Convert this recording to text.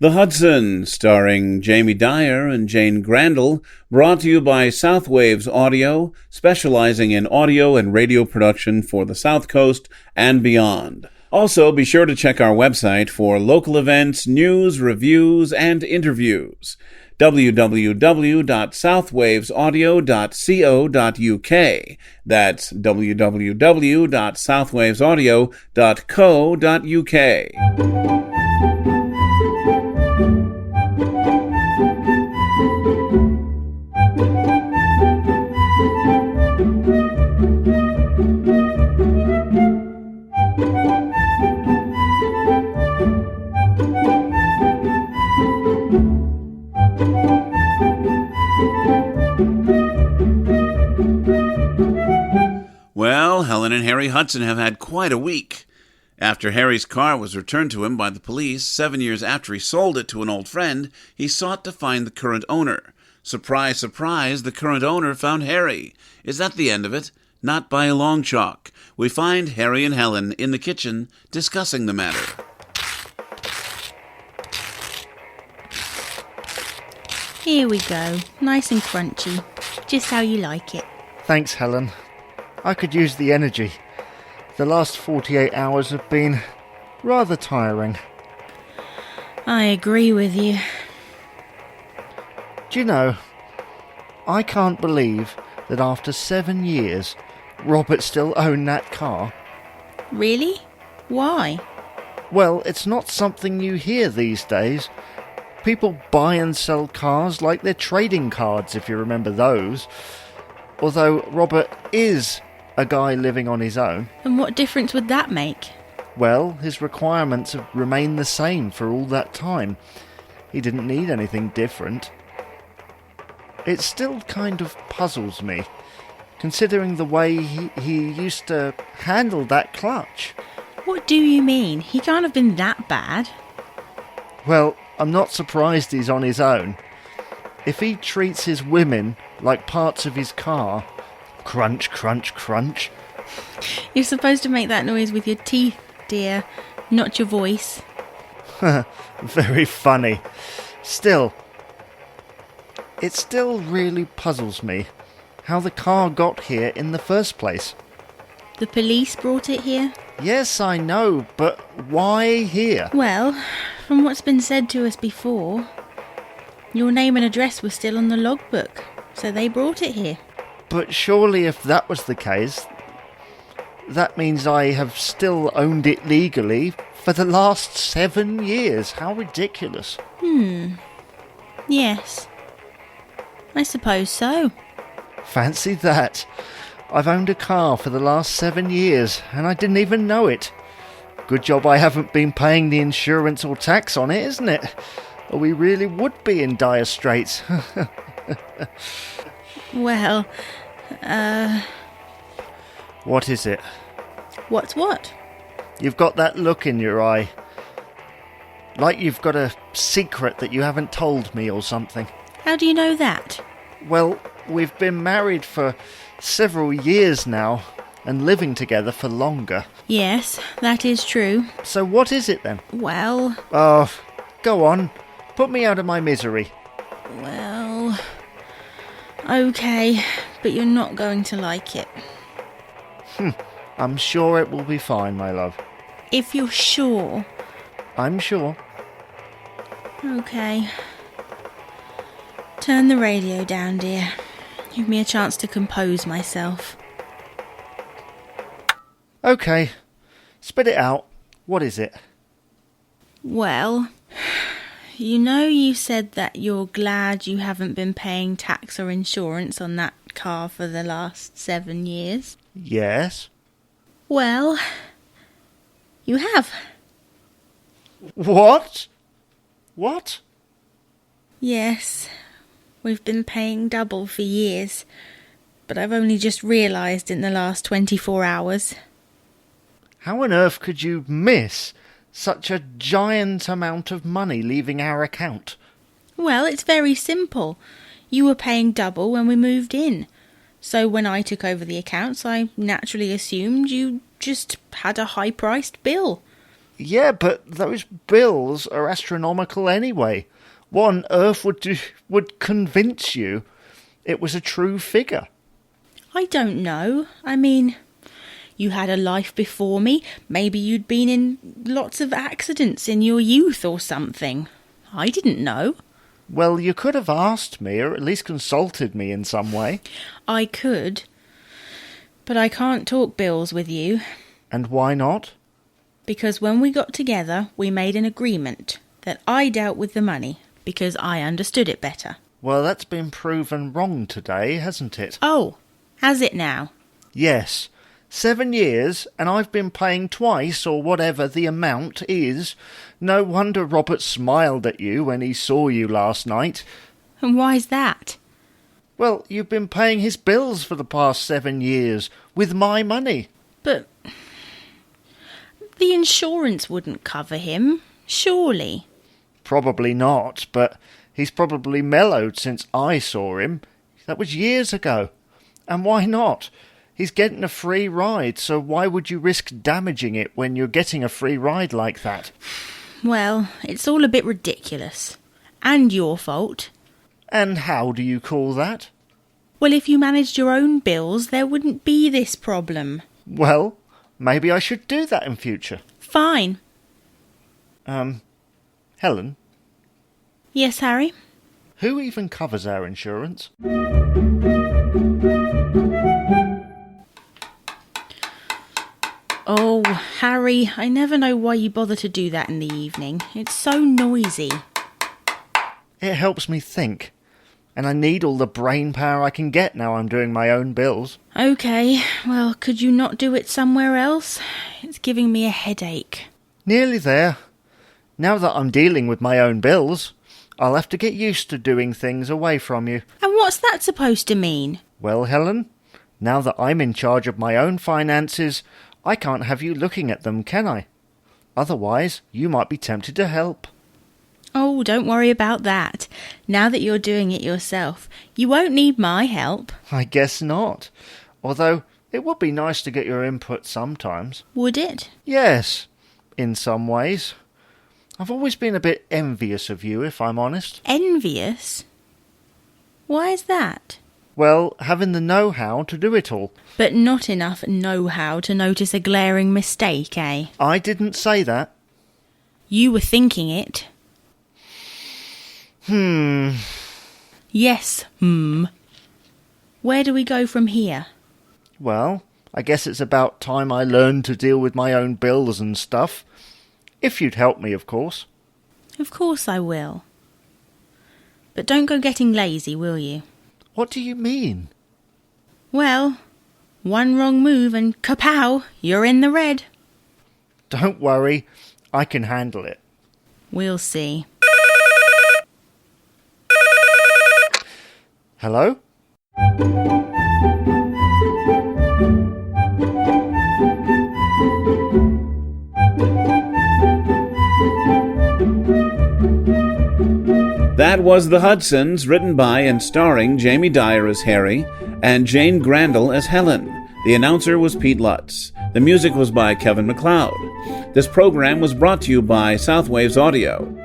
The Hudsons, starring Jamie Dyer and Jane Grandle, brought to you by Southwaves Audio, specializing in audio and radio production for the South Coast and beyond. Also, be sure to check our website for local events, news, reviews, and interviews. www.southwavesaudio.co.uk. That's www.southwavesaudio.co.uk. Well, Helen and Harry Hudson have had quite a week. After Harry's car was returned to him by the police 7 years after he sold it to an old friend, he sought to find the current owner. Surprise, surprise, the current owner found Harry. Is that the end of it? Not by a long chalk. We find Harry and Helen in the kitchen discussing the matter. Here we go. Nice and crunchy. Just how you like it. Thanks, Helen. I could use the energy. The last 48 hours have been rather tiring. I agree with you. Do you know, I can't believe that after 7 years, Robert still owned that car. Really? Why? Well, it's not something you hear these days. People buy and sell cars like they're trading cards, if you remember those. Although Robert is a guy living on his own. And what difference would that make? Well, his requirements have remained the same for all that time. He didn't need anything different. It still kind of puzzles me, considering the way he used to handle that clutch. What do you mean? He can't have been that bad. Well, I'm not surprised he's on his own. If he treats his women like parts of his car, crunch, crunch, crunch. You're supposed to make that noise with your teeth, dear, not your voice. Very funny. Still, it still really puzzles me how the car got here in the first place. The police brought it here? Yes, I know, but why here? Well, from what's been said to us before, your name and address were still on the logbook, so they brought it here. But surely if that was the case, that means I have still owned it legally for the last 7 years. How ridiculous. Yes. I suppose so. Fancy that. I've owned a car for the last 7 years, and I didn't even know it. Good job I haven't been paying the insurance or tax on it, isn't it? Or we really would be in dire straits. Well, What is it? What's what? You've got that look in your eye. Like you've got a secret that you haven't told me or something. How do you know that? Well, we've been married for several years now, and living together for longer. Yes, that is true. So what is it then? Well, Oh, go on. Put me out of my misery. okay, but you're not going to like it. I'm sure it will be fine, my love. If you're sure. I'm sure. Okay. Turn the radio down, dear. Give me a chance to compose myself. Okay. Spit it out. What is it? Well, you know you said that you're glad you haven't been paying tax or insurance on that car for the last 7 years? Yes. Well, you have. What? What? Yes, we've been paying double for years, but I've only just realised in the last 24 hours. How on earth could you miss such a giant amount of money leaving our account? Well, it's very simple. You were paying double when we moved in. So when I took over the accounts, I naturally assumed you just had a high-priced bill. Yeah, but those bills are astronomical anyway. What on earth would convince you it was a true figure? I don't know. I mean, you had a life before me. Maybe you'd been in lots of accidents in your youth or something. I didn't know. Well, you could have asked me, or at least consulted me in some way. I could. But I can't talk bills with you. And why not? Because when we got together, we made an agreement that I dealt with the money, because I understood it better. Well, that's been proven wrong today, hasn't it? Oh, has it now? Yes. 7 years, and I've been paying twice, or whatever the amount is. No wonder Robert smiled at you when he saw you last night. And why's that? Well, you've been paying his bills for the past 7 years, with my money. But the insurance wouldn't cover him, surely. Probably not, but he's probably mellowed since I saw him. That was years ago. And why not? He's getting a free ride, so why would you risk damaging it when you're getting a free ride like that? Well, it's all a bit ridiculous. And your fault. And how do you call that? Well, if you managed your own bills, there wouldn't be this problem. Well, maybe I should do that in future. Fine. Helen? Yes, Harry? Who even covers our insurance? Oh, Harry, I never know why you bother to do that in the evening. It's so noisy. It helps me think. And I need all the brain power I can get now I'm doing my own bills. OK, well, could you not do it somewhere else? It's giving me a headache. Nearly there. Now that I'm dealing with my own bills, I'll have to get used to doing things away from you. And what's that supposed to mean? Well, Helen, now that I'm in charge of my own finances, I can't have you looking at them, can I? Otherwise, you might be tempted to help. Oh, don't worry about that. Now that you're doing it yourself, you won't need my help. I guess not. Although, it would be nice to get your input sometimes. Would it? Yes, in some ways. I've always been a bit envious of you, if I'm honest. Envious? Why is that? Well, having the know-how to do it all. But not enough know-how to notice a glaring mistake, eh? I didn't say that. You were thinking it. Yes, Where do we go from here? Well, I guess it's about time I learned to deal with my own bills and stuff. If you'd help me, of course. Of course I will. But don't go getting lazy, will you? What do you mean? Well, one wrong move and kapow, you're in the red. Don't worry, I can handle it. We'll see. Hello? That was The Hudsons, written by and starring Jamie Dyer as Harry and Jane Grandle as Helen. The announcer was Pete Lutz. The music was by Kevin MacLeod. This program was brought to you by Southwaves Audio.